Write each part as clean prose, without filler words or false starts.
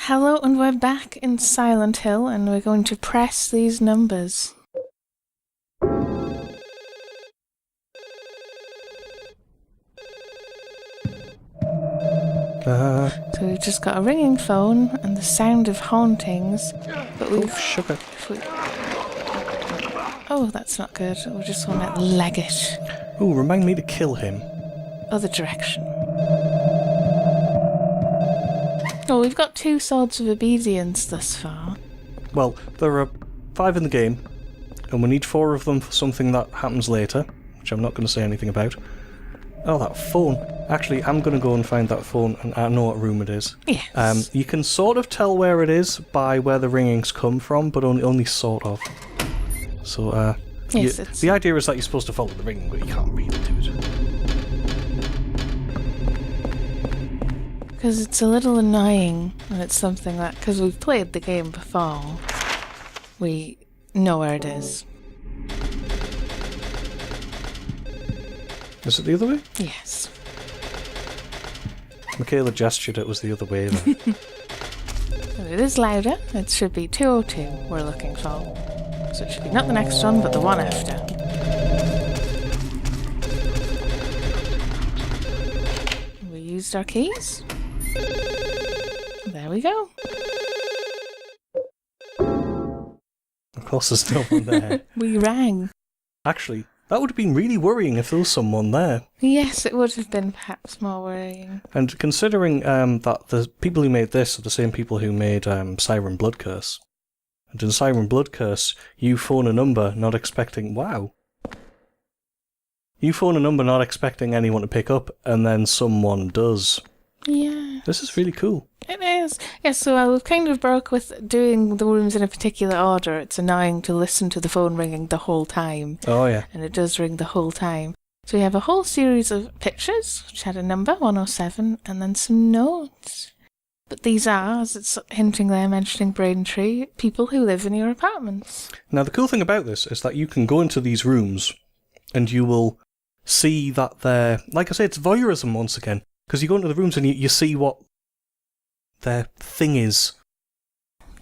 Hello, and we're back in Silent Hill, and we're going to press these numbers. So we've just got a ringing phone and the sound of hauntings, but we've... Oh, sugar. Oh, that's not good. We just want to leg it. Oh, remind me to kill him. Other direction. Oh, we've got 2 swords of obedience thus far. Well, there are 5 in the game, and we need 4 of them for something that happens later, which I'm not going to say anything about. Oh, that phone. Actually, I'm going to go and find that phone, and I know what room it is. Yes. You can sort of tell where it is by where the ringings come from, but only sort of. So, yes, the idea is that you're supposed to follow the ringing, but you can't really do it. Because it's a little annoying, and it's something that, because we've played the game before, we know where it is. Is it the other way? Yes. Michaela gestured it was the other way then. And it is louder. It should be 202 we're looking for. So it should be not the next one, but the one after. We used our keys. There we go. Of course there's no one there. We rang. Actually, that would have been really worrying if there was someone there. Yes, it would have been perhaps more worrying. And considering that the people who made this are the same people who made Siren Blood Curse. And in Siren Blood Curse, you phone a number not expecting... Wow. You phone a number not expecting anyone to pick up, and then someone does. Yeah. This is really cool. It is. Yes, so we've kind of broke with doing the rooms in a particular order. It's annoying to listen to the phone ringing the whole time. Oh, yeah. And it does ring the whole time. So we have a whole series of pictures, which had a number, 107, and then some notes. But these are, as it's hinting there, mentioning Braintree, people who live in your apartments. Now, the cool thing about this is that you can go into these rooms, and you will see that they're... Like I say, it's voyeurism once again. Because you go into the rooms and you see what their thing is.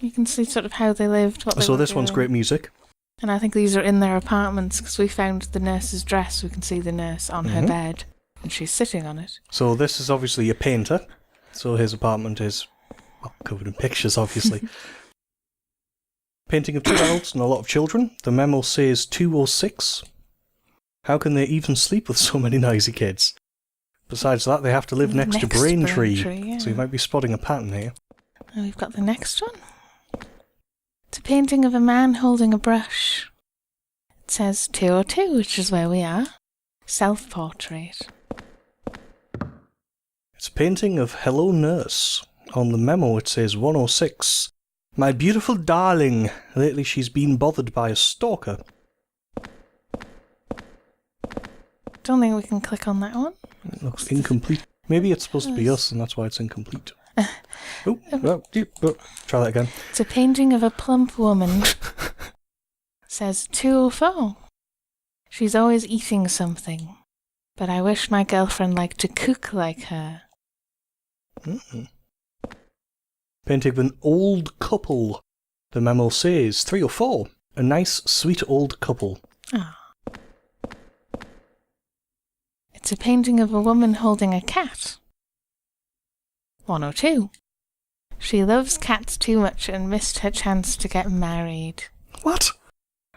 You can see sort of how they lived, what they So were this one's doing. great music. And I think these are in their apartments, because we found the nurse's dress. We can see the nurse on her bed, and she's sitting on it. So this is obviously a painter. So his apartment is, well, covered in pictures, obviously. Painting of 2 adults and a lot of children. The memo says 206. How can they even sleep with so many noisy kids? Besides that, they have to live next to Braintree, yeah. So you might be spotting a pattern here. And we've got the next one. It's a painting of a man holding a brush. It says 202, which is where we are. Self-portrait. It's a painting of Hello Nurse. On the memo it says 106. My beautiful darling. Lately she's been bothered by a stalker. Don't think we can click on that one. It looks incomplete. Maybe it's supposed to be us and that's why it's incomplete. Try that again. It's a painting of a plump woman. Says 204. She's always eating something. But I wish my girlfriend liked to cook like her. Painting of an old couple. The memo says 304. A nice, sweet old couple. Ah. It's a painting of a woman holding a cat. 102. She loves cats too much and missed her chance to get married. What?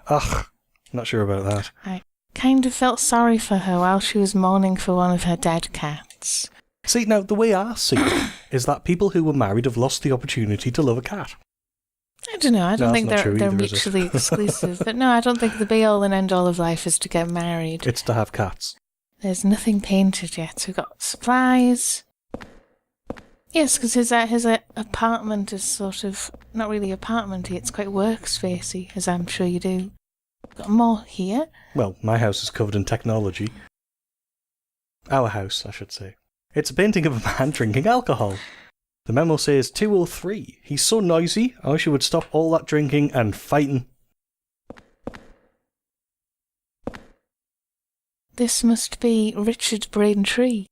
Ugh, not sure about that. I kind of felt sorry for her while she was mourning for one of her dead cats. See, now, the way I see it is that people who were married have lost the opportunity to love a cat. I don't know, I don't think they're either, mutually exclusive. But no, I don't think the be-all and end-all of life is to get married. It's to have cats. There's nothing painted yet. We've got supplies. Yes, because his apartment is sort of not really apartmenty. It's quite workspacey, as I'm sure you do. Got more here. Well, my house is covered in technology. Our house, I should say. It's a painting of a man drinking alcohol. The memo says 203. He's so noisy, I wish he would stop all that drinking and fighting. This must be Richard Braintree.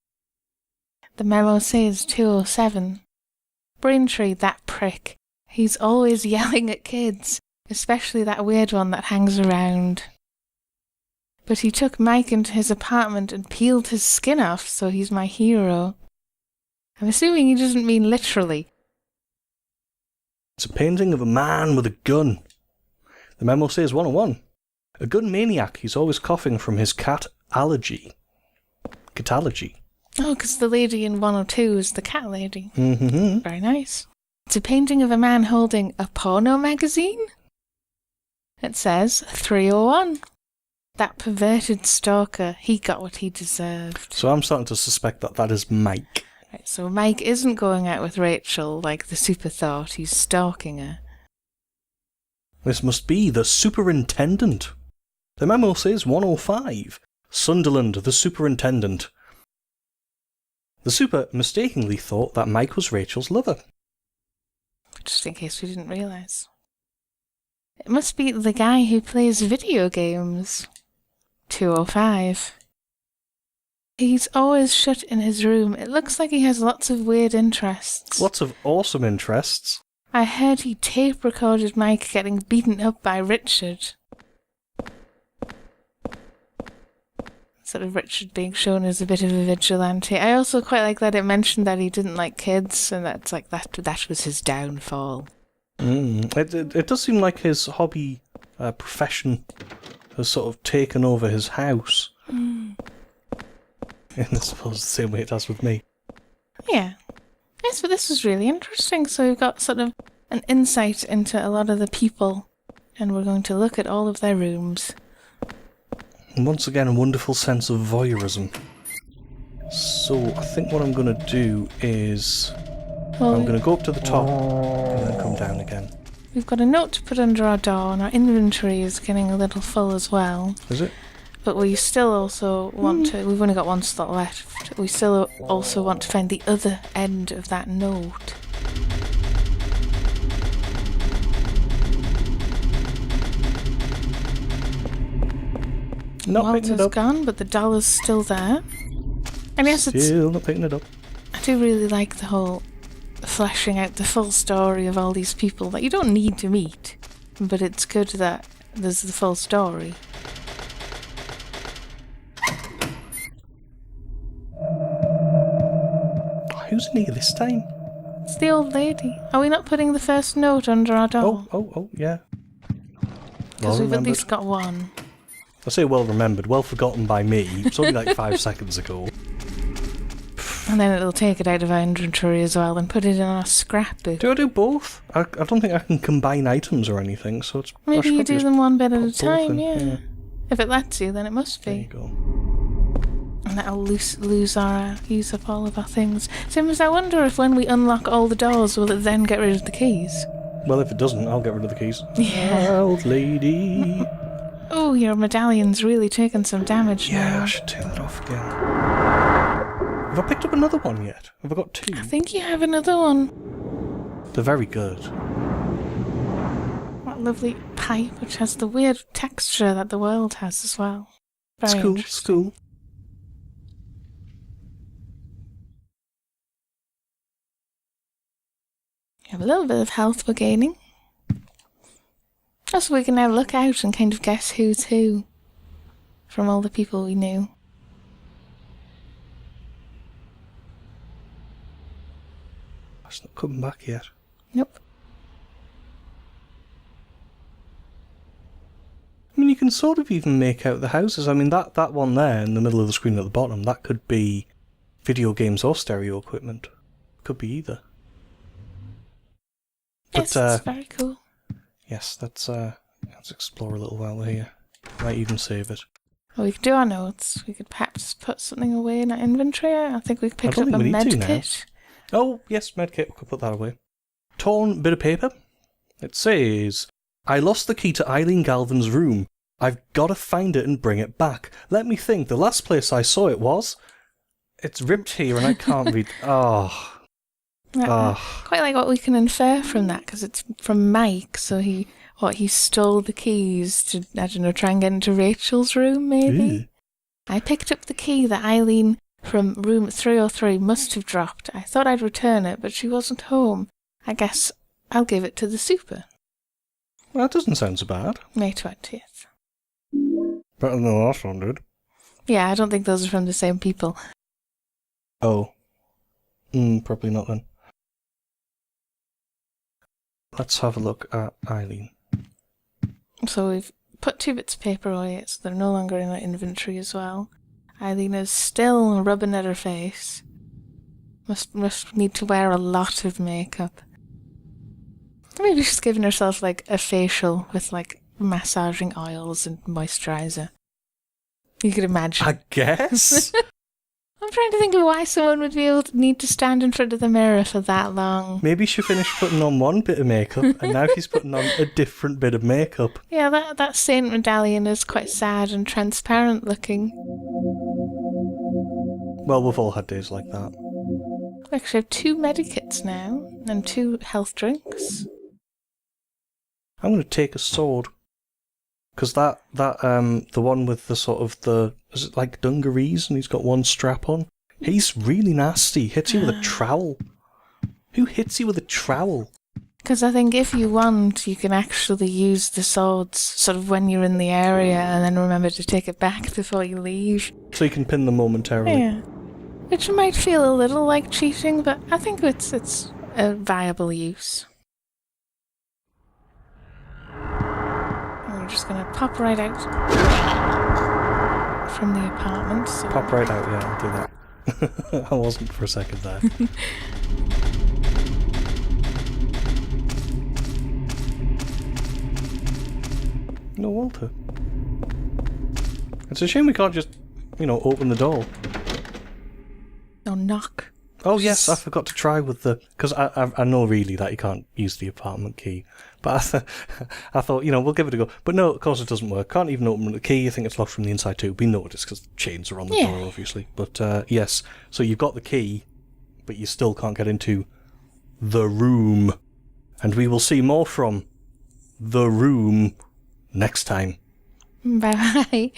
The memo says 207. Braintree, that prick. He's always yelling at kids, especially that weird one that hangs around. But he took Mike into his apartment and peeled his skin off, so he's my hero. I'm assuming he doesn't mean literally. It's a painting of a man with a gun. The memo says 101. A gun maniac, he's always coughing from his cat allergy. Cat allergy. Oh, because the lady in 102 is the cat lady. Mm-hmm. Very nice. It's a painting of a man holding a porno magazine. It says 301. That perverted stalker, he got what he deserved. So I'm starting to suspect that that is Mike. Right, so Mike isn't going out with Rachael like the super thought, he's stalking her. This must be the superintendent. The memo says 105. Sunderland, the superintendent. The super mistakenly thought that Mike was Rachel's lover. Just in case we didn't realise. It must be the guy who plays video games. 205. He's always shut in his room. It looks like he has lots of weird interests. Lots of awesome interests. I heard he tape recorded Mike getting beaten up by Richard. Sort of Richard being shown as a bit of a vigilante. I also quite like that it mentioned that he didn't like kids, and that's like that was his downfall. It does seem like his hobby profession has sort of taken over his house. In I suppose the same way it does with me. Yeah. Yes, but this was really interesting. So we've got sort of an insight into a lot of the people, and we're going to look at all of their rooms. And once again, a wonderful sense of voyeurism. So I think what I'm going to do is I'm going to go up to the top and then come down again. We've got a note to put under our door, and our inventory is getting a little full as well. Is it? But we still also want to... We've only got one slot left. We still also want to find the other end of that note. Not picking it Walter's up. gone, but the dollar's still there. And yes, Still not picking it up. I do really like the whole fleshing out the full story of all these people that you don't need to meet, but it's good that there's the full story. Who's in here this time? It's the old lady. Are we not putting the first note under our door? Oh, yeah. Because we've at least got one. I say well remembered, well forgotten by me. It's only like 5 seconds ago. And then it'll take it out of our inventory as well and put it in our scrapbook. Do I do both? I don't think I can combine items or anything, so it's... Maybe you do them one bit at a time, in, yeah. If it lets you, then it must There you be. go. And that'll use up all of our things. Sims, I wonder if when we unlock all the doors, will it then get rid of the keys? Well, if it doesn't, I'll get rid of the keys. Yeah. Old lady. Oh, your medallion's really taken some damage Yeah, now. I should turn that off again. Have I picked up another one yet? Have I got 2? I think you have another one. They're very good. That lovely pipe, which has the weird texture that the world has as well. Very School, interesting. school. You have a little bit of health we're gaining. Just so we can now look out and kind of guess who's who from all the people we knew. It's not coming back yet. Nope. I mean, you can sort of even make out the houses. I mean, that one there in the middle of the screen at the bottom, that could be video games or stereo equipment. Could be either. Yes, But, it's very cool. Yes, let's explore a little while here. Might even save it. Well, we could do our notes. We could perhaps put something away in our inventory. I think we picked don't up a think we need to med now. kit. Oh, yes, medkit. We could put that away. Torn bit of paper. It says, I lost the key to Eileen Galvin's room. I've got to find it and bring it back. Let me think. The last place I saw it was... It's ripped here and I can't read... Oh. Quite like what we can infer from that, because it's from Mike, so he stole the keys to, I don't know, try and get into Rachel's room, maybe? Ew. I picked up the key that Eileen from room 303 must have dropped. I thought I'd return it, but she wasn't home. I guess I'll give it to the super. Well, that doesn't sound so bad. May 20th. Better than the last one did. Yeah, I don't think those are from the same people. Oh. Probably not then. Let's have a look at Eileen. So we've put 2 bits of paper away, so they're no longer in our inventory as well. Eileen is still rubbing at her face. Must need to wear a lot of makeup. Maybe she's giving herself like a facial with like massaging oils and moisturiser. You could imagine. I guess? I'm trying to think of why someone would be able to need to stand in front of the mirror for that long. Maybe she finished putting on one bit of makeup and now she's putting on a different bit of makeup. Yeah, that saint medallion is quite sad and transparent looking. Well, we've all had days like that. We actually have 2 medikits now and 2 health drinks. I'm going to take a sword. Because the one with the sort of is it like dungarees and he's got one strap on? He's really nasty. Hits you with a trowel. Who hits you with a trowel? Because I think if you want, you can actually use the swords sort of when you're in the area and then remember to take it back before you leave. So you can pin them momentarily. Yeah. Which might feel a little like cheating, but I think it's a viable use. We're just going to pop right out from the apartment. So. Pop right out, yeah, I'll do that. I wasn't for a second there. No, Walter. It's a shame we can't just, open the door. No, knock. Oh yes, I forgot to try with because I know really that you can't use the apartment key, but I thought we'll give it a go. But no, of course it doesn't work. Can't even open the key. I think it's locked from the inside too. We know it is because the chains are on the door, obviously. But yes, so you've got the key, but you still can't get into the room, and we will see more from the room next time. Bye bye.